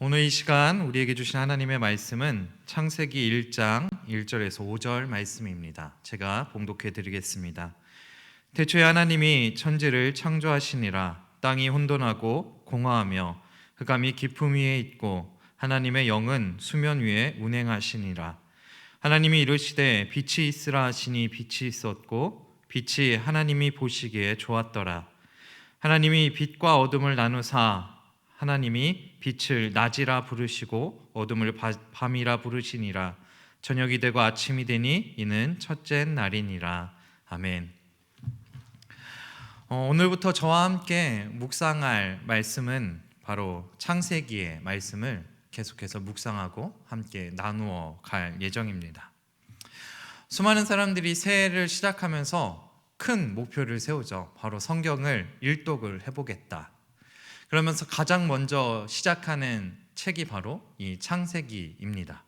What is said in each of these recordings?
오늘 이 시간 우리에게 주신 하나님의 말씀은 창세기 1장 1절에서 5절 말씀입니다. 제가 봉독해 드리겠습니다. 태초에 하나님이 천지를 창조하시니라. 땅이 혼돈하고 공허하며 흑암이 깊음 위에 있고 하나님의 영은 수면 위에 운행하시니라. 하나님이 이르시되 빛이 있으라 하시니 빛이 있었고 빛이 하나님이 보시기에 좋았더라. 하나님이 빛과 어둠을 나누사 하나님이 빛을 낮이라 부르시고 어둠을 밤이라 부르시니라. 저녁이 되고 아침이 되니 이는 첫째 날이니라. 아멘. 오늘부터 저와 함께 묵상할 말씀은 바로 창세기의 말씀을 계속해서 묵상하고 함께 나누어 갈 예정입니다. 수많은 사람들이 새해를 시작하면서 큰 목표를 세우죠. 바로 성경을 일독을 해보겠다. 그러면서 가장 먼저 시작하는 책이 바로 이 창세기입니다.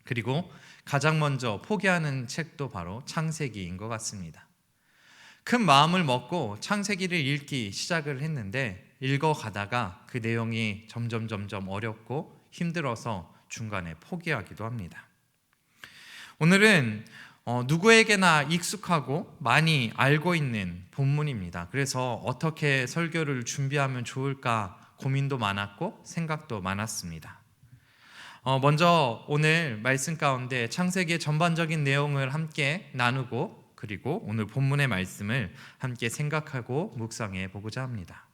그리고 가장 먼저 포기하는 책도 바로 창세기인 것 같습니다. 큰 마음을 먹고 창세기를 읽기 시작을 했는데 읽어가다가 그 내용이 점점 어렵고 힘들어서 중간에 포기하기도 합니다. 오늘은 누구에게나 익숙하고 많이 알고 있는 본문입니다. 그래서 어떻게 설교를 준비하면 좋을까 고민도 많았고 생각도 많았습니다. 먼저 오늘 말씀 가운데 창세기의 전반적인 내용을 함께 나누고 그리고 오늘 본문의 말씀을 함께 생각하고 묵상해 보고자 합니다.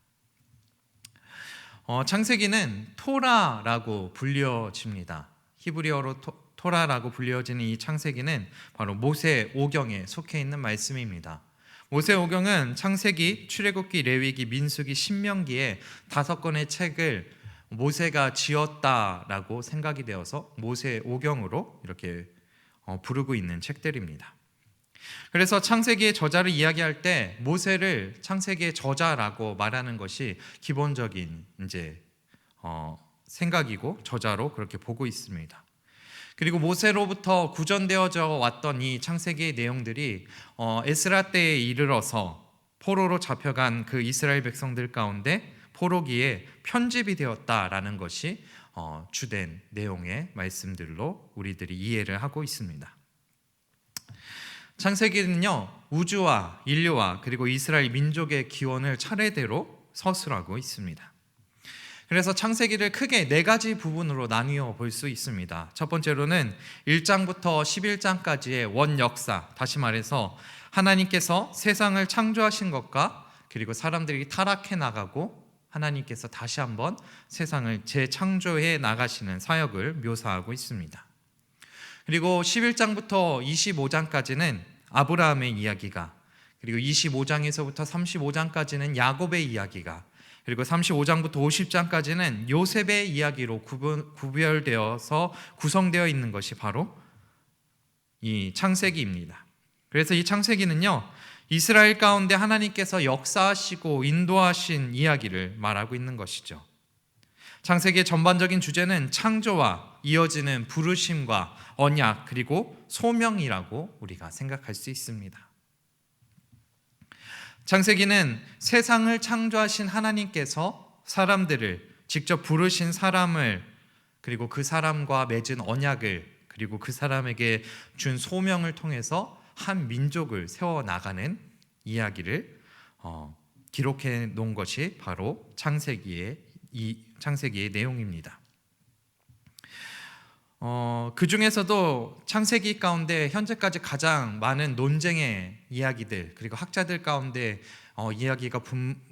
창세기는 토라라고 불려집니다. 히브리어로 토라라고 불려지는 이 창세기는 바로 모세오경에 속해 있는 말씀입니다. 모세오경은 창세기, 출애굽기, 레위기, 민수기, 신명기에 5권의 책을 모세가 지었다라고 생각이 되어서 모세오경으로 이렇게 부르고 있는 책들입니다. 그래서 창세기의 저자를 이야기할 때 모세를 창세기의 저자라고 말하는 것이 기본적인 생각이고 저자로 그렇게 보고 있습니다. 그리고 모세로부터 구전되어져 왔던 이 창세기의 내용들이 에스라 때에 이르러서 포로로 잡혀간 그 이스라엘 백성들 가운데 포로기에 편집이 되었다라는 것이 주된 내용의 말씀들로 우리들이 이해를 하고 있습니다. 창세기는요, 우주와 인류와 그리고 이스라엘 민족의 기원을 차례대로 서술하고 있습니다. 그래서 창세기를 크게 4가지 부분으로 나뉘어 볼 수 있습니다. 첫 번째로는 1장부터 11장까지의 원역사, 다시 말해서 하나님께서 세상을 창조하신 것과 그리고 사람들이 타락해 나가고 하나님께서 다시 한번 세상을 재창조해 나가시는 사역을 묘사하고 있습니다. 그리고 11장부터 25장까지는 아브라함의 이야기가, 그리고 25장에서부터 35장까지는 야곱의 이야기가, 그리고 35장부터 50장까지는 요셉의 이야기로 구별되어서 구성되어 있는 것이 바로 이 창세기입니다. 그래서 이 창세기는요, 이스라엘 가운데 하나님께서 역사하시고 인도하신 이야기를 말하고 있는 것이죠. 창세기의 전반적인 주제는 창조와 이어지는 부르심과 언약 그리고 소명이라고 우리가 생각할 수 있습니다. 창세기는 세상을 창조하신 하나님께서 사람들을 직접 부르신 사람을 그리고 그 사람과 맺은 언약을 그리고 그 사람에게 준 소명을 통해서 한 민족을 세워나가는 이야기를 기록해 놓은 것이 바로 창세기의 내용입니다. 그 중에서도 창세기 가운데 현재까지 가장 많은 논쟁의 이야기들 그리고 학자들 가운데 이야기가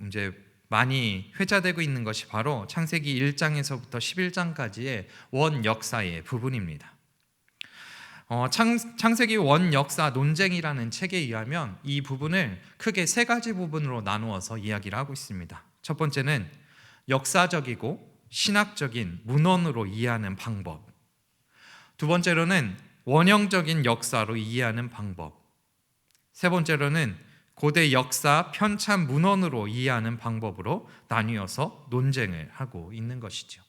이제 많이 회자되고 있는 것이 바로 창세기 1장에서부터 11장까지의 원역사의 부분입니다. 창세기 원역사 논쟁이라는 책에 의하면 이 부분을 크게 3가지 부분으로 나누어서 이야기를 하고 있습니다. 첫 번째는 역사적이고 신학적인 문헌으로 이해하는 방법, 두 번째로는 원형적인 역사로 이해하는 방법, 세 번째로는 고대 역사 편찬 문헌으로 이해하는 방법으로 나뉘어서 논쟁을 하고 있는 것이죠.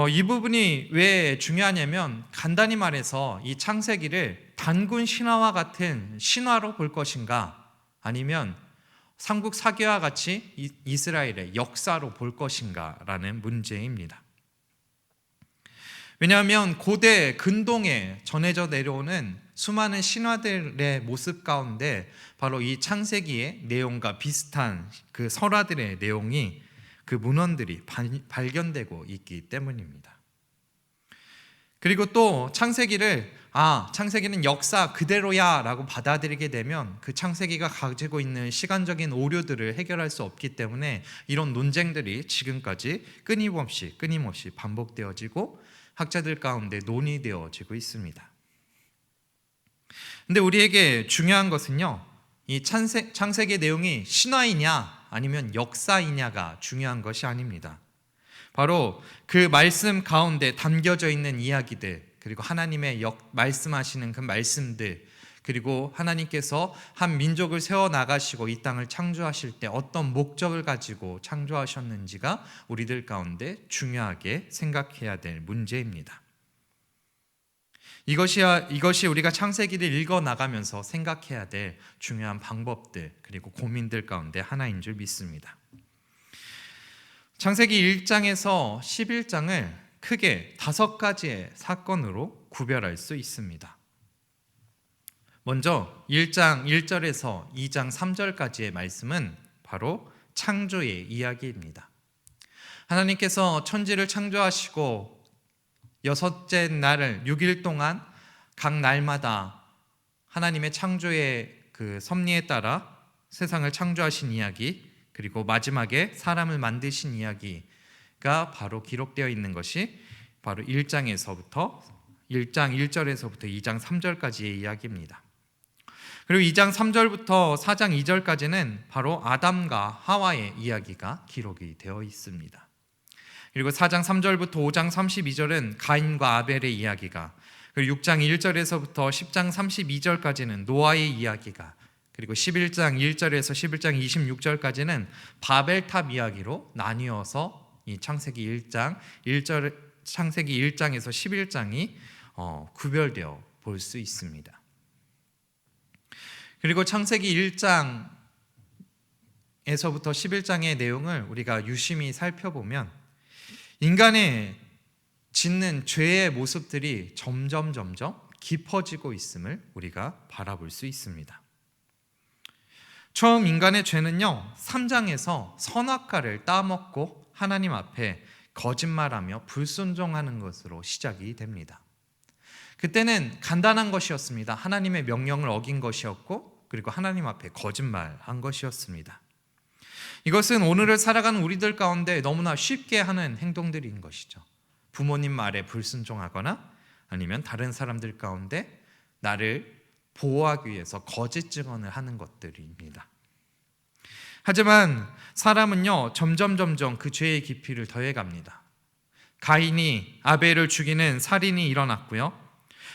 이 부분이 왜 중요하냐면 간단히 말해서 이 창세기를 단군 신화와 같은 신화로 볼 것인가 아니면 삼국 사기와 같이 이스라엘의 역사로 볼 것인가라는 문제입니다. 왜냐하면 고대 근동에 전해져 내려오는 수많은 신화들의 모습 가운데 바로 이 창세기의 내용과 비슷한 그 설화들의 내용이 그 문헌들이 발견되고 있기 때문입니다. 그리고 또 창세기는 역사 그대로야 라고 받아들이게 되면 그 창세기가 가지고 있는 시간적인 오류들을 해결할 수 없기 때문에 이런 논쟁들이 지금까지 끊임없이 반복되어지고 학자들 가운데 논의되어지고 있습니다. 근데 우리에게 중요한 것은요, 이 창세기 내용이 신화이냐 아니면 역사이냐가 중요한 것이 아닙니다. 바로 그 말씀 가운데 담겨져 있는 이야기들, 그리고 하나님의 말씀하시는 그 말씀들, 그리고 하나님께서 한 민족을 세워나가시고 이 땅을 창조하실 때 어떤 목적을 가지고 창조하셨는지가 우리들 가운데 중요하게 생각해야 될 문제입니다. 이것이 우리가 창세기를 읽어나가면서 생각해야 될 중요한 방법들, 그리고 고민들 가운데 하나인 줄 믿습니다. 창세기 1장에서 11장을 크게 5가지의 사건으로 구별할 수 있습니다. 먼저 1장 1절에서 2장 3절까지의 말씀은 바로 창조의 이야기입니다. 하나님께서 천지를 창조하시고 6째 날을 6일 동안 각 날마다 하나님의 창조의 그 섭리에 따라 세상을 창조하신 이야기, 그리고 마지막에 사람을 만드신 이야기가 바로 기록되어 있는 것이 바로 1장 1절에서부터 2장 3절까지의 이야기입니다. 그리고 2장 3절부터 4장 2절까지는 바로 아담과 하와의 이야기가 기록이 되어 있습니다. 그리고 4장 3절부터 5장 32절은 가인과 아벨의 이야기가, 그리고 6장 1절에서부터 10장 32절까지는 노아의 이야기가, 그리고 11장 1절에서 11장 26절까지는 바벨탑 이야기로 나뉘어서 이 창세기 1장에서 11장이 구별되어 볼 수 있습니다. 그리고 창세기 1장에서부터 11장의 내용을 우리가 유심히 살펴보면 인간의 짓는 죄의 모습들이 점점 깊어지고 있음을 우리가 바라볼 수 있습니다. 처음 인간의 죄는요, 3장에서 선악과를 따먹고 하나님 앞에 거짓말하며 불순종하는 것으로 시작이 됩니다. 그때는 간단한 것이었습니다. 하나님의 명령을 어긴 것이었고, 그리고 하나님 앞에 거짓말한 것이었습니다. 이것은 오늘을 살아가는 우리들 가운데 너무나 쉽게 하는 행동들인 것이죠. 부모님 말에 불순종하거나 아니면 다른 사람들 가운데 나를 보호하기 위해서 거짓 증언을 하는 것들입니다. 하지만 사람은요, 점점 그 죄의 깊이를 더해갑니다. 가인이 아벨을 죽이는 살인이 일어났고요,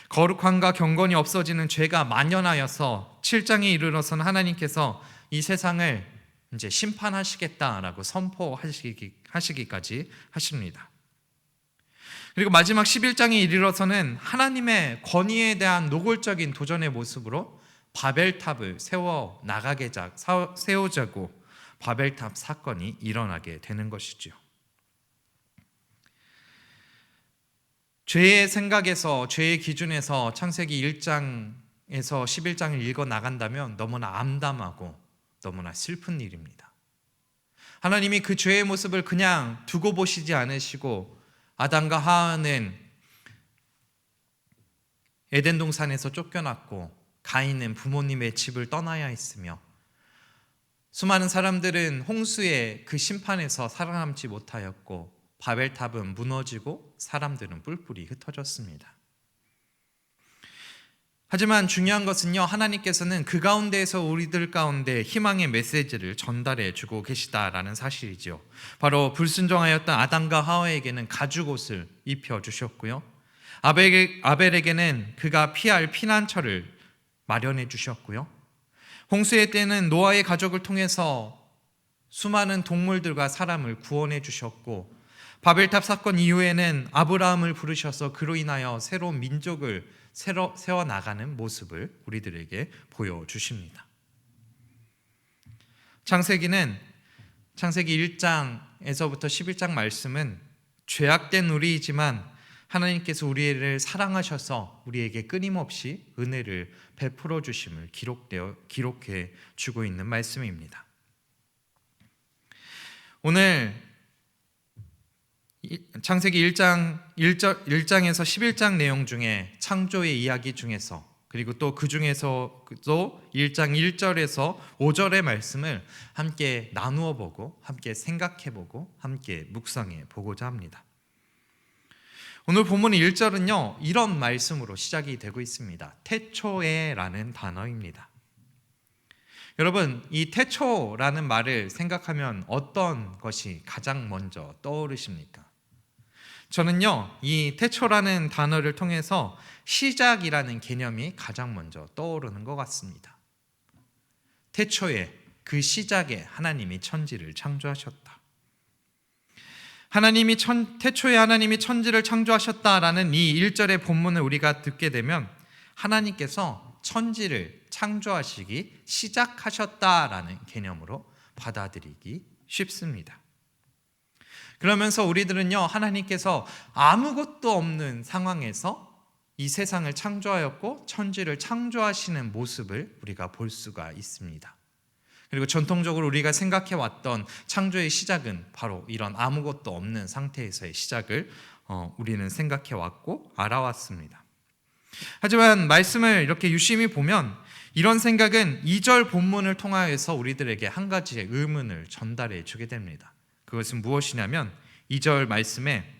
거룩함과 경건이 없어지는 죄가 만연하여서 7장에 이르러서는 하나님께서 이 세상을 이제 심판하시겠다라고 선포하시기까지 하십니다. 그리고 마지막 11장에 이르러서는 하나님의 권위에 대한 노골적인 도전의 모습으로 바벨탑을 세우자고 바벨탑 사건이 일어나게 되는 것이죠. 죄의 생각에서, 죄의 기준에서 창세기 1장에서 11장을 읽어 나간다면 너무나 암담하고 너무나 슬픈 일입니다. 하나님이 그 죄의 모습을 그냥 두고 보시지 않으시고 아담과 하와는 에덴 동산에서 쫓겨났고 가인은 부모님의 집을 떠나야 했으며 수많은 사람들은 홍수의 그 심판에서 살아남지 못하였고 바벨탑은 무너지고 사람들은 뿔뿔이 흩어졌습니다. 하지만 중요한 것은요, 하나님께서는 그 가운데에서 우리들 가운데 희망의 메시지를 전달해 주고 계시다라는 사실이죠. 바로 불순종하였던 아담과 하와에게는 가죽옷을 입혀주셨고요, 아벨에게는 그가 피할 피난처를 마련해 주셨고요, 홍수의 때는 노아의 가족을 통해서 수많은 동물들과 사람을 구원해 주셨고, 바벨탑 사건 이후에는 아브라함을 부르셔서 그로 인하여 새로운 민족을 세워나가는 모습을 우리들에게 보여주십니다. 창세기 1장에서부터 11장 말씀은 죄악된 우리이지만 하나님께서 우리를 사랑하셔서 우리에게 끊임없이 은혜를 베풀어 주심을 기록해 주고 있는 말씀입니다. 오늘 창세기 1장에서 11장 내용 중에 창조의 이야기 중에서, 그리고 또 그 중에서도 1장 1절에서 5절의 말씀을 함께 나누어 보고 함께 생각해 보고 함께 묵상해 보고자 합니다. 오늘 본문 1절은요, 이런 말씀으로 시작이 되고 있습니다. 태초에라는 단어입니다. 여러분, 이 태초라는 말을 생각하면 어떤 것이 가장 먼저 떠오르십니까? 저는요, 이 태초라는 단어를 통해서 시작이라는 개념이 가장 먼저 떠오르는 것 같습니다. 태초에, 그 시작에 하나님이 천지를 창조하셨다. 태초에 하나님이 천지를 창조하셨다라는 이 1절의 본문을 우리가 듣게 되면 하나님께서 천지를 창조하시기 시작하셨다라는 개념으로 받아들이기 쉽습니다. 그러면서 우리들은요, 하나님께서 아무것도 없는 상황에서 이 세상을 창조하였고 천지를 창조하시는 모습을 우리가 볼 수가 있습니다. 그리고 전통적으로 우리가 생각해왔던 창조의 시작은 바로 이런 아무것도 없는 상태에서의 시작을 우리는 생각해왔고 알아왔습니다. 하지만 말씀을 이렇게 유심히 보면 이런 생각은 2절 본문을 통하여서 우리들에게 한 가지의 의문을 전달해 주게 됩니다. 그것은 무엇이냐면 2절 말씀에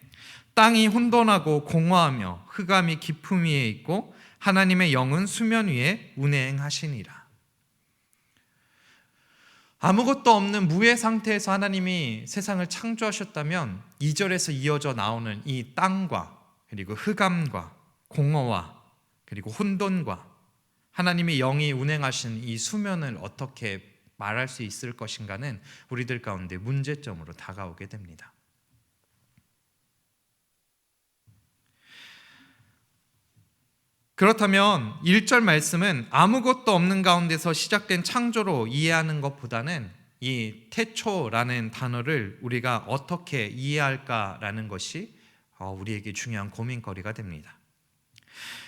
땅이 혼돈하고 공허하며 흑암이 깊음 위에 있고 하나님의 영은 수면 위에 운행하시니라. 아무것도 없는 무의 상태에서 하나님이 세상을 창조하셨다면 2절에서 이어져 나오는 이 땅과 그리고 흑암과 공허와 그리고 혼돈과 하나님의 영이 운행하신 이 수면을 어떻게 말할 수 있을 것인가는 우리들 가운데 문제점으로 다가오게 됩니다. 그렇다면 1절 말씀은 아무것도 없는 가운데서 시작된 창조로 이해하는 것보다는 이 태초라는 단어를 우리가 어떻게 이해할까라는 것이 우리에게 중요한 고민거리가 됩니다.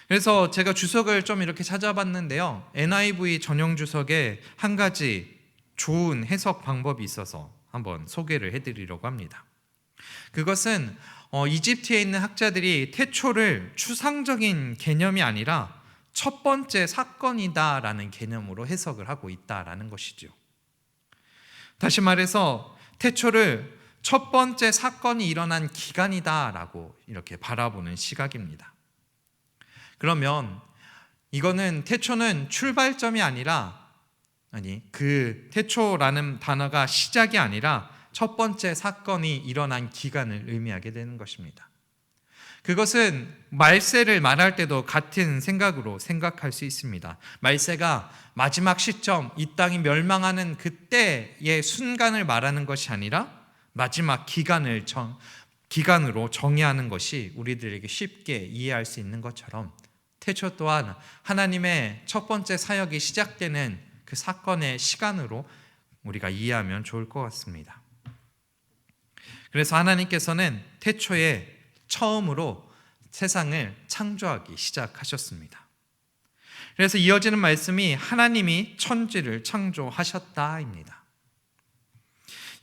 그래서 제가 주석을 좀 이렇게 찾아봤는데요, NIV 전용 주석에 한 가지 좋은 해석 방법이 있어서 한번 소개를 해드리려고 합니다. 그것은 이집트에 있는 학자들이 태초를 추상적인 개념이 아니라 첫 번째 사건이다라는 개념으로 해석을 하고 있다라는 것이죠. 다시 말해서 태초를 첫 번째 사건이 일어난 기간이다라고 이렇게 바라보는 시각입니다. 그러면 이거는 태초는 출발점이 아니라 그 태초라는 단어가 시작이 아니라 첫 번째 사건이 일어난 기간을 의미하게 되는 것입니다. 그것은 말세를 말할 때도 같은 생각으로 생각할 수 있습니다. 말세가 마지막 시점, 이 땅이 멸망하는 그때의 순간을 말하는 것이 아니라 마지막 기간으로 정의하는 것이 우리들에게 쉽게 이해할 수 있는 것처럼 태초 또한 하나님의 첫 번째 사역이 시작되는 그 사건의 시간으로 우리가 이해하면 좋을 것 같습니다. 그래서 하나님께서는 태초에 처음으로 세상을 창조하기 시작하셨습니다. 그래서 이어지는 말씀이 하나님이 천지를 창조하셨다입니다.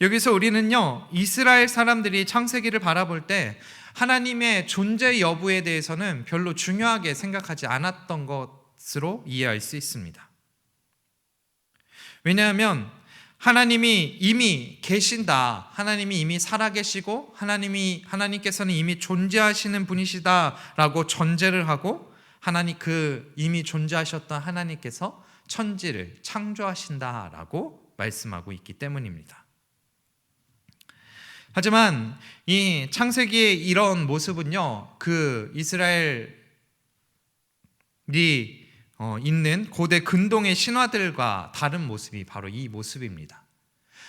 여기서 우리는요, 이스라엘 사람들이 창세기를 바라볼 때 하나님의 존재 여부에 대해서는 별로 중요하게 생각하지 않았던 것으로 이해할 수 있습니다. 왜냐하면 하나님이 이미 계신다, 하나님이 이미 살아계시고 하나님께서는 이미 존재하시는 분이시다라고 전제를 하고 그 이미 존재하셨던 하나님께서 천지를 창조하신다라고 말씀하고 있기 때문입니다. 하지만 이 창세기의 이런 모습은요, 그 이스라엘이 있는 고대 근동의 신화들과 다른 모습이 바로 이 모습입니다.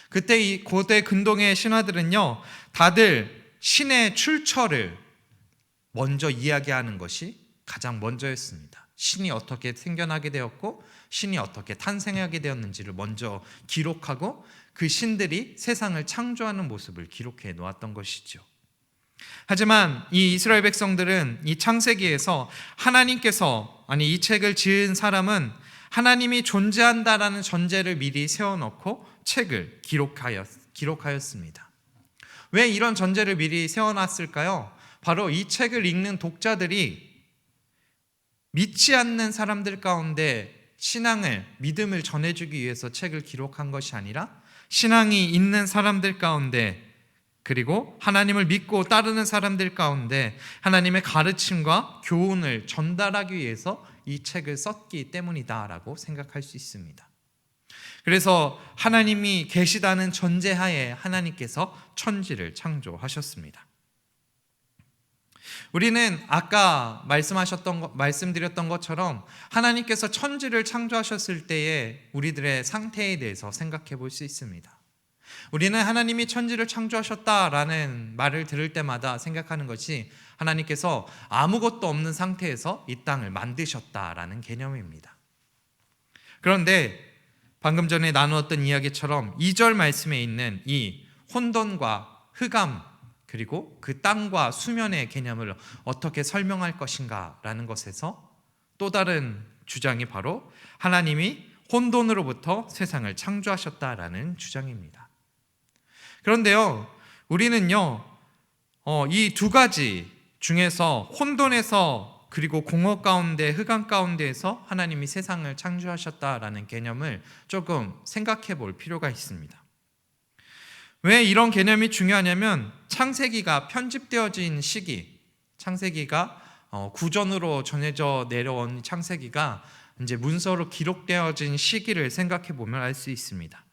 그때 이 고대 근동의 신화들은요, 다들 신의 출처를 먼저 이야기하는 것이 가장 먼저였습니다. 신이 어떻게 생겨나게 되었고 신이 어떻게 탄생하게 되었는지를 먼저 기록하고 그 신들이 세상을 창조하는 모습을 기록해 놓았던 것이죠. 하지만 이 이스라엘 백성들은 이 창세기에서 하나님께서, 이 책을 지은 사람은 하나님이 존재한다라는 전제를 미리 세워놓고 책을 기록하였습니다. 왜 이런 전제를 미리 세워놨을까요? 바로 이 책을 읽는 독자들이 믿지 않는 사람들 가운데 믿음을 전해주기 위해서 책을 기록한 것이 아니라 신앙이 있는 사람들 가운데, 그리고 하나님을 믿고 따르는 사람들 가운데 하나님의 가르침과 교훈을 전달하기 위해서 이 책을 썼기 때문이다라고 생각할 수 있습니다. 그래서 하나님이 계시다는 전제하에 하나님께서 천지를 창조하셨습니다. 우리는 아까 말씀드렸던 것처럼 하나님께서 천지를 창조하셨을 때에 우리들의 상태에 대해서 생각해 볼 수 있습니다. 우리는 하나님이 천지를 창조하셨다라는 말을 들을 때마다 생각하는 것이 하나님께서 아무것도 없는 상태에서 이 땅을 만드셨다라는 개념입니다. 그런데 방금 전에 나누었던 이야기처럼 2절 말씀에 있는 이 혼돈과 흑암, 그리고 그 땅과 수면의 개념을 어떻게 설명할 것인가라는 것에서 또 다른 주장이 바로 하나님이 혼돈으로부터 세상을 창조하셨다라는 주장입니다. 그런데요, 우리는요, 이 두 가지 중에서 혼돈에서 그리고 공허 가운데, 흑암 가운데에서 하나님이 세상을 창조하셨다라는 개념을 조금 생각해 볼 필요가 있습니다. 왜 이런 개념이 중요하냐면 창세기가 편집되어진 시기, 창세기가 구전으로 전해져 내려온 창세기가 이제 문서로 기록되어진 시기를 생각해 보면 알 수 있습니다.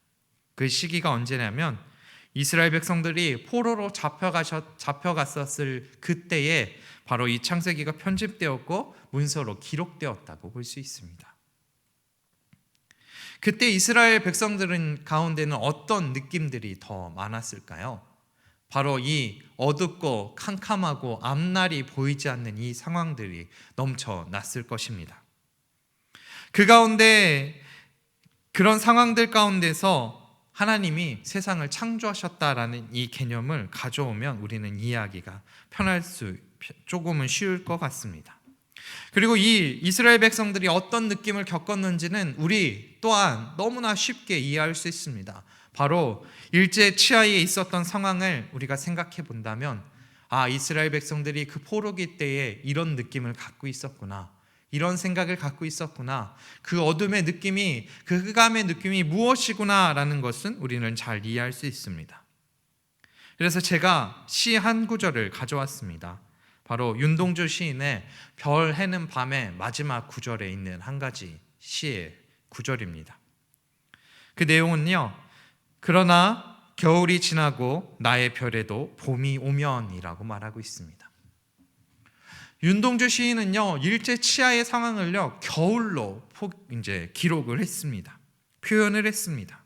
그 시기가 언제냐면 이스라엘 백성들이 포로로 잡혀갔었을 그때에 바로 이 창세기가 편집되었고 문서로 기록되었다고 볼 수 있습니다. 그때 이스라엘 백성들은 가운데는 어떤 느낌들이 더 많았을까요? 바로 이 어둡고 캄캄하고 앞날이 보이지 않는 이 상황들이 넘쳐났을 것입니다. 그 가운데, 그런 상황들 가운데서 하나님이 세상을 창조하셨다라는 이 개념을 가져오면 우리는 이해하기가 조금은 쉬울 것 같습니다. 그리고 이 이스라엘 백성들이 어떤 느낌을 겪었는지는 우리 또한 너무나 쉽게 이해할 수 있습니다. 바로 일제 치하에 있었던 상황을 우리가 생각해 본다면, 이스라엘 백성들이 그 포로기 때에 이런 느낌을 갖고 있었구나, 이런 생각을 갖고 있었구나, 그 어둠의 느낌이, 그 흑암의 느낌이 무엇이구나 라는 것은 우리는 잘 이해할 수 있습니다. 그래서 제가 시 한 구절을 가져왔습니다. 바로 윤동주 시인의 별 해는 밤의 마지막 구절에 있는 한 가지 시의 구절입니다. 그 내용은요, 그러나 겨울이 지나고 나의 별에도 봄이 오면이라고 말하고 있습니다. 윤동주 시인은요, 일제 치하의 상황을요, 겨울로 기록을 했습니다. 표현을 했습니다.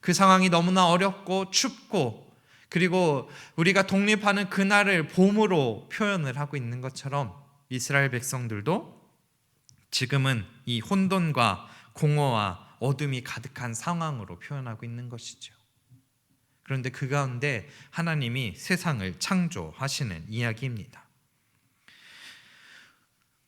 그 상황이 너무나 어렵고 춥고, 그리고 우리가 독립하는 그날을 봄으로 표현을 하고 있는 것처럼 이스라엘 백성들도 지금은 이 혼돈과 공허와 어둠이 가득한 상황으로 표현하고 있는 것이죠. 그런데 그 가운데 하나님이 세상을 창조하시는 이야기입니다.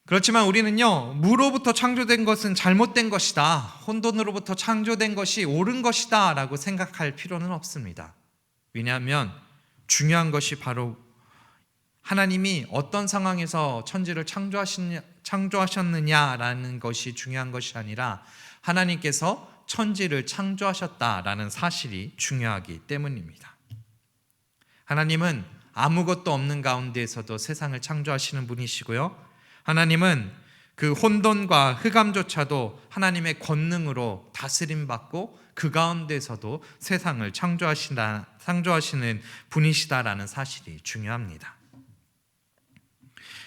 그렇지만 우리는요, 무로부터 창조된 것은 잘못된 것이다, 혼돈으로부터 창조된 것이 옳은 것이다 라고 생각할 필요는 없습니다. 왜냐하면 중요한 것이 바로 하나님이 어떤 상황에서 천지를 창조하셨느냐라는 것이 중요한 것이 아니라 하나님께서 천지를 창조하셨다라는 사실이 중요하기 때문입니다. 하나님은 아무것도 없는 가운데에서도 세상을 창조하시는 분이시고요, 하나님은 그 혼돈과 흑암조차도 하나님의 권능으로 다스림받고 그 가운데서도 세상을 창조하시는 분이시다라는 사실이 중요합니다.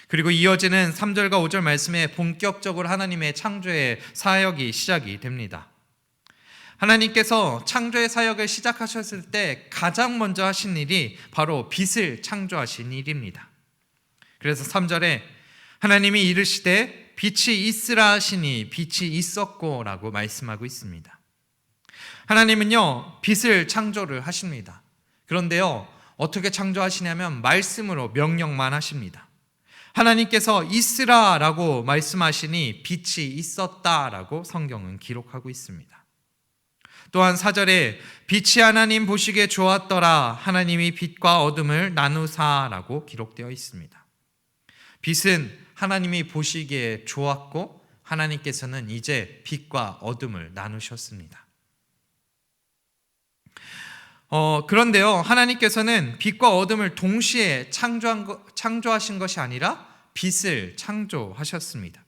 그리고 이어지는 3절과 5절 말씀에 본격적으로 하나님의 창조의 사역이 시작이 됩니다. 하나님께서 창조의 사역을 시작하셨을 때 가장 먼저 하신 일이 바로 빛을 창조하신 일입니다. 그래서 3절에 하나님이 이르시되 빛이 있으라 하시니 빛이 있었고라고 말씀하고 있습니다. 하나님은요, 빛을 창조를 하십니다. 그런데요, 어떻게 창조하시냐면 말씀으로 명령만 하십니다. 하나님께서 있으라라고 말씀하시니 빛이 있었다라고 성경은 기록하고 있습니다. 또한 4절에 빛이 하나님 보시기에 좋았더라 하나님이 빛과 어둠을 나누사라고 기록되어 있습니다. 빛은 하나님이 보시기에 좋았고 하나님께서는 이제 빛과 어둠을 나누셨습니다. 그런데요, 하나님께서는 빛과 어둠을 동시에 창조하신 것이 아니라 빛을 창조하셨습니다.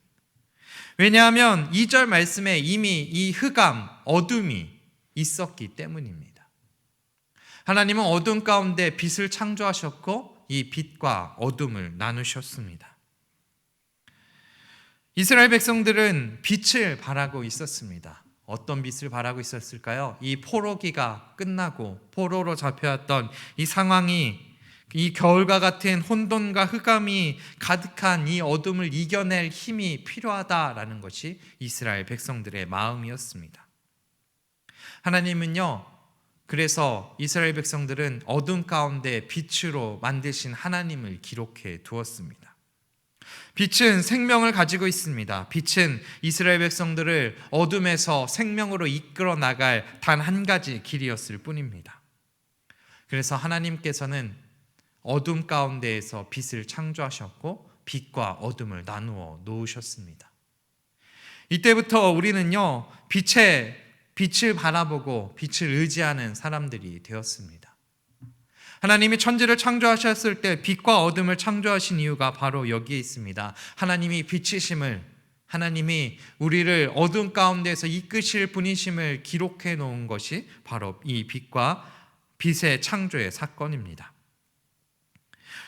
왜냐하면 2절 말씀에 이미 이 흑암, 어둠이 있었기 때문입니다. 하나님은 어둠 가운데 빛을 창조하셨고 이 빛과 어둠을 나누셨습니다. 이스라엘 백성들은 빛을 바라고 있었습니다. 어떤 빛을 바라고 있었을까요? 이 포로기가 끝나고 포로로 잡혀왔던 이 상황이, 이 겨울과 같은 혼돈과 흑암이 가득한 이 어둠을 이겨낼 힘이 필요하다라는 것이 이스라엘 백성들의 마음이었습니다. 하나님은요, 그래서 이스라엘 백성들은 어둠 가운데 빛으로 만드신 하나님을 기록해 두었습니다. 빛은 생명을 가지고 있습니다. 빛은 이스라엘 백성들을 어둠에서 생명으로 이끌어 나갈 단 한 가지 길이었을 뿐입니다. 그래서 하나님께서는 어둠 가운데에서 빛을 창조하셨고 빛과 어둠을 나누어 놓으셨습니다. 이때부터 우리는요, 빛을 바라보고 빛을 의지하는 사람들이 되었습니다. 하나님이 천지를 창조하셨을 때 빛과 어둠을 창조하신 이유가 바로 여기에 있습니다. 하나님이 빛이심을, 하나님이 우리를 어둠 가운데서 이끄실 분이심을 기록해 놓은 것이 바로 이 빛과 빛의 창조의 사건입니다.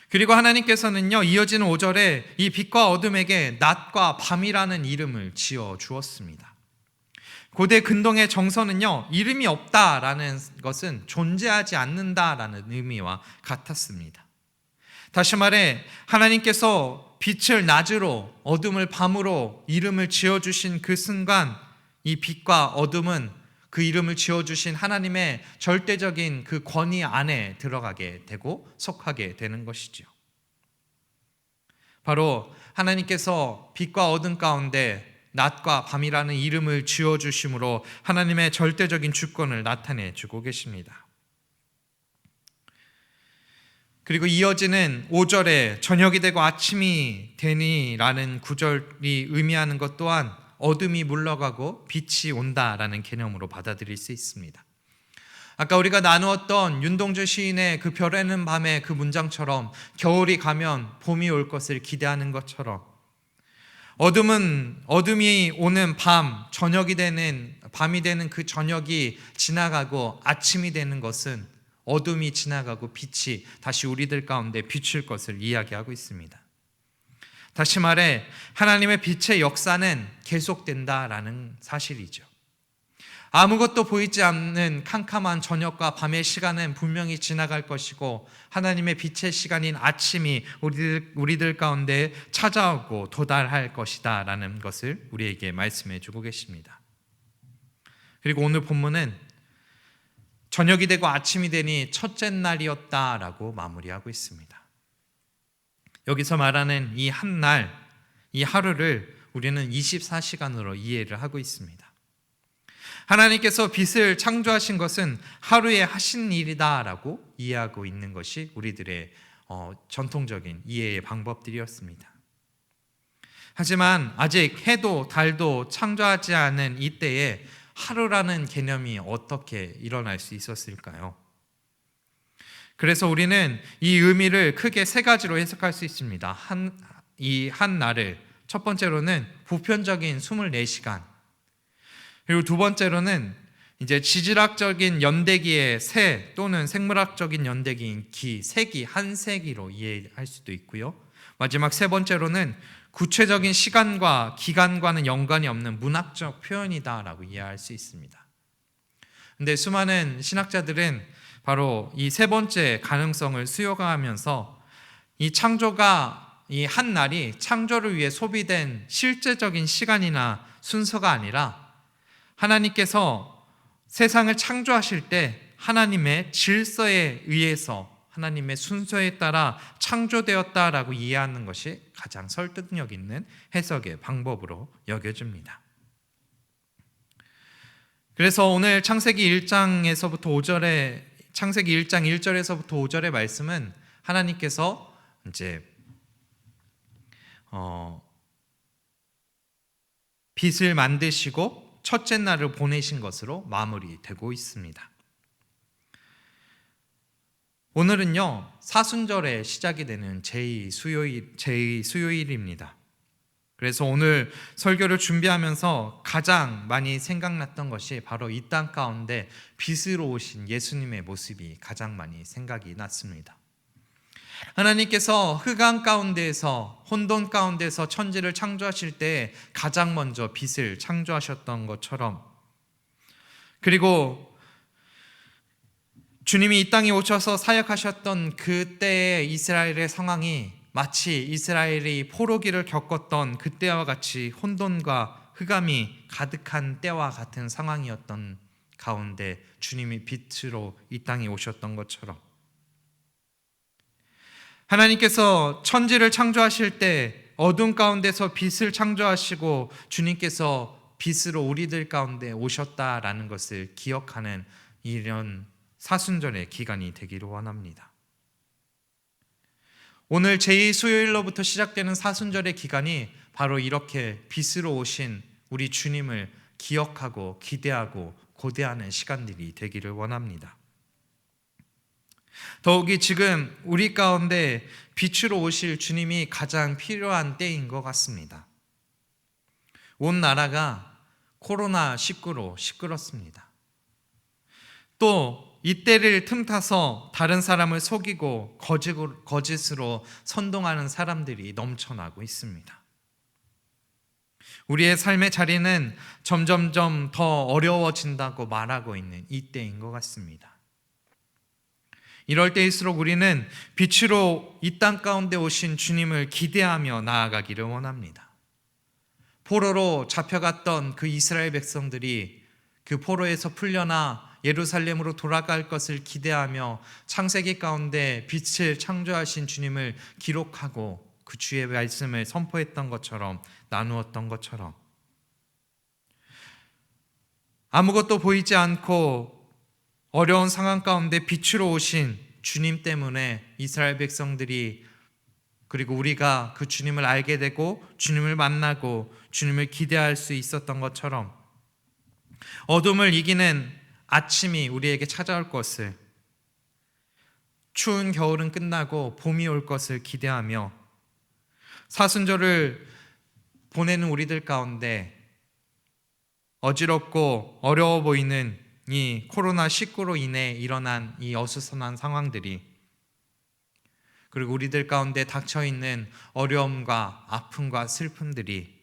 그리고 하나님께서는요, 이어지는 5절에 이 빛과 어둠에게 낮과 밤이라는 이름을 지어 주었습니다. 고대 근동의 정서는요, 이름이 없다라는 것은 존재하지 않는다라는 의미와 같았습니다. 다시 말해 하나님께서 빛을 낮으로 어둠을 밤으로 이름을 지어주신 그 순간 이 빛과 어둠은 그 이름을 지어주신 하나님의 절대적인 그 권위 안에 들어가게 되고 속하게 되는 것이죠. 바로 하나님께서 빛과 어둠 가운데 낮과 밤이라는 이름을 지어주심으로 하나님의 절대적인 주권을 나타내 주고 계십니다. 그리고 이어지는 5절에 저녁이 되고 아침이 되니라는 구절이 의미하는 것 또한 어둠이 물러가고 빛이 온다라는 개념으로 받아들일 수 있습니다. 아까 우리가 나누었던 윤동주 시인의 그 별에는 밤의 그 문장처럼 겨울이 가면 봄이 올 것을 기대하는 것처럼 어둠이 오는 밤, 밤이 되는 그 저녁이 지나가고 아침이 되는 것은 어둠이 지나가고 빛이 다시 우리들 가운데 비출 것을 이야기하고 있습니다. 다시 말해 하나님의 빛의 역사는 계속된다라는 사실이죠. 아무것도 보이지 않는 캄캄한 저녁과 밤의 시간은 분명히 지나갈 것이고 하나님의 빛의 시간인 아침이 우리들 가운데 찾아오고 도달할 것이다 라는 것을 우리에게 말씀해 주고 계십니다. 그리고 오늘 본문은 저녁이 되고 아침이 되니 첫째 날이었다라고 마무리하고 있습니다. 여기서 말하는 이 한 날, 이 하루를 우리는 24시간으로 이해를 하고 있습니다. 하나님께서 빛을 창조하신 것은 하루에 하신 일이다라고 이해하고 있는 것이 우리들의 전통적인 이해의 방법들이었습니다. 하지만 아직 해도 달도 창조하지 않은 이때에 하루라는 개념이 어떻게 일어날 수 있었을까요? 그래서 우리는 이 의미를 크게 세 가지로 해석할 수 있습니다. 이 한 날을 첫 번째로는 보편적인 24시간, 그리고 두 번째로는 이제 지질학적인 연대기의 세 또는 생물학적인 연대기인 세기, 한 세기로 이해할 수도 있고요. 마지막 세 번째로는 구체적인 시간과 기간과는 연관이 없는 문학적 표현이다라고 이해할 수 있습니다. 근데 수많은 신학자들은 바로 이 세 번째 가능성을 수용하면서 이 창조가 이 한 날이 창조를 위해 소비된 실제적인 시간이나 순서가 아니라 하나님께서 세상을 창조하실 때 하나님의 질서에 의해서 하나님의 순서에 따라 창조되었다라고 이해하는 것이 가장 설득력 있는 해석의 방법으로 여겨집니다. 그래서 오늘 창세기 1장에서부터 5절에 창세기 1장 1절에서부터 5절의 말씀은 하나님께서 이제 빛을 만드시고 첫째 날을 보내신 것으로 마무리되고 있습니다. 오늘은요, 사순절에 시작이 되는 제2수요일입니다. 그래서 오늘 설교를 준비하면서 가장 많이 생각났던 것이 바로 이 땅 가운데 빛으로 오신 예수님의 모습이 가장 많이 생각이 났습니다. 하나님께서 흑암 가운데에서, 혼돈 가운데서 천지를 창조하실 때 가장 먼저 빛을 창조하셨던 것처럼, 그리고 주님이 이 땅에 오셔서 사역하셨던 그때의 이스라엘의 상황이 마치 이스라엘이 포로기를 겪었던 그때와 같이 혼돈과 흑암이 가득한 때와 같은 상황이었던 가운데 주님이 빛으로 이 땅에 오셨던 것처럼, 하나님께서 천지를 창조하실 때 어둠 가운데서 빛을 창조하시고 주님께서 빛으로 우리들 가운데 오셨다라는 것을 기억하는 이런 사순절의 기간이 되기를 원합니다. 오늘 제2수요일로부터 시작되는 사순절의 기간이 바로 이렇게 빛으로 오신 우리 주님을 기억하고 기대하고 고대하는 시간들이 되기를 원합니다. 더욱이 지금 우리 가운데 빛으로 오실 주님이 가장 필요한 때인 것 같습니다. 온 나라가 코로나19로 시끄럽습니다. 또 이때를 틈타서 다른 사람을 속이고 거짓으로 선동하는 사람들이 넘쳐나고 있습니다. 우리의 삶의 자리는 점점점 더 어려워진다고 말하고 있는 이때인 것 같습니다. 이럴 때일수록 우리는 빛으로 이 땅 가운데 오신 주님을 기대하며 나아가기를 원합니다. 포로로 잡혀갔던 그 이스라엘 백성들이 그 포로에서 풀려나 예루살렘으로 돌아갈 것을 기대하며 창세기 가운데 빛을 창조하신 주님을 기록하고 그 주의 말씀을 선포했던 것처럼, 나누었던 것처럼, 아무것도 보이지 않고 어려운 상황 가운데 빛으로 오신 주님 때문에 이스라엘 백성들이, 그리고 우리가 그 주님을 알게 되고 주님을 만나고 주님을 기대할 수 있었던 것처럼 어둠을 이기는 아침이 우리에게 찾아올 것을, 추운 겨울은 끝나고 봄이 올 것을 기대하며 사순절을 보내는 우리들 가운데 어지럽고 어려워 보이는 이 코로나19로 인해 일어난 이 어수선한 상황들이, 그리고 우리들 가운데 닥쳐있는 어려움과 아픔과 슬픔들이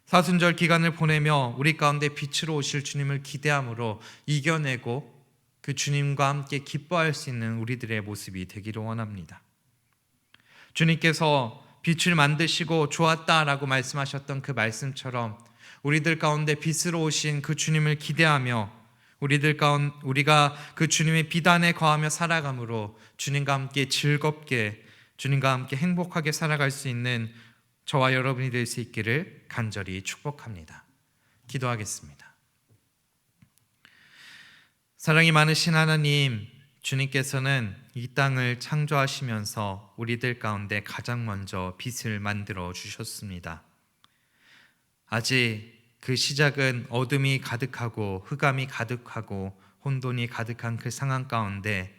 사순절 기간을 보내며 우리 가운데 빛으로 오실 주님을 기대함으로 이겨내고 그 주님과 함께 기뻐할 수 있는 우리들의 모습이 되기를 원합니다. 주님께서 빛을 만드시고 좋았다라고 말씀하셨던 그 말씀처럼 우리들 가운데 빛으로 오신 그 주님을 기대하며 우리가 그 주님의 비단에 거하며 살아감으로 주님과 함께 즐겁게, 주님과 함께 행복하게 살아갈 수 있는 저와 여러분이 될 수 있기를 간절히 축복합니다. 기도하겠습니다. 사랑이 많으신 하나님, 주님께서는 이 땅을 창조하시면서 우리들 가운데 가장 먼저 빛을 만들어 주셨습니다. 아직 그 시작은 어둠이 가득하고 흑암이 가득하고 혼돈이 가득한 그 상황 가운데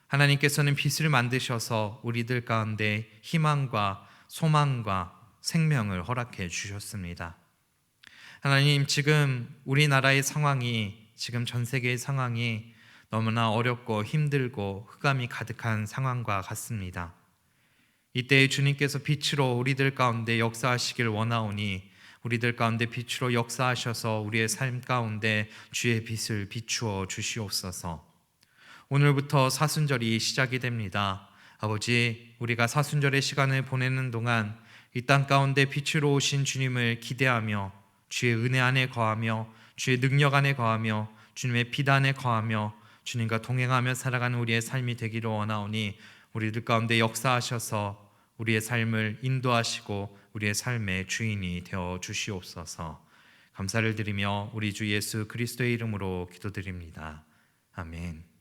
하나님께서는 빛을 만드셔서 우리들 가운데 희망과 소망과 생명을 허락해 주셨습니다. 하나님, 지금 우리나라의 상황이, 지금 전 세계의 상황이 너무나 어렵고 힘들고 흑암이 가득한 상황과 같습니다. 이때에 주님께서 빛으로 우리들 가운데 역사하시길 원하오니 우리들 가운데 빛으로 역사하셔서 우리의 삶 가운데 주의 빛을 비추어 주시옵소서. 오늘부터 사순절이 시작이 됩니다. 아버지, 우리가 사순절의 시간을 보내는 동안 이 땅 가운데 빛으로 오신 주님을 기대하며 주의 은혜 안에 거하며 주의 능력 안에 거하며 주님의 빛 안에 거하며 주님과 동행하며 살아가는 우리의 삶이 되기를 원하오니 우리들 가운데 역사하셔서 우리의 삶을 인도하시고 우리의 삶의 주인이 되어 주시옵소서. 감사를 드리며 우리 주 예수 그리스도의 이름으로 기도드립니다. 아멘.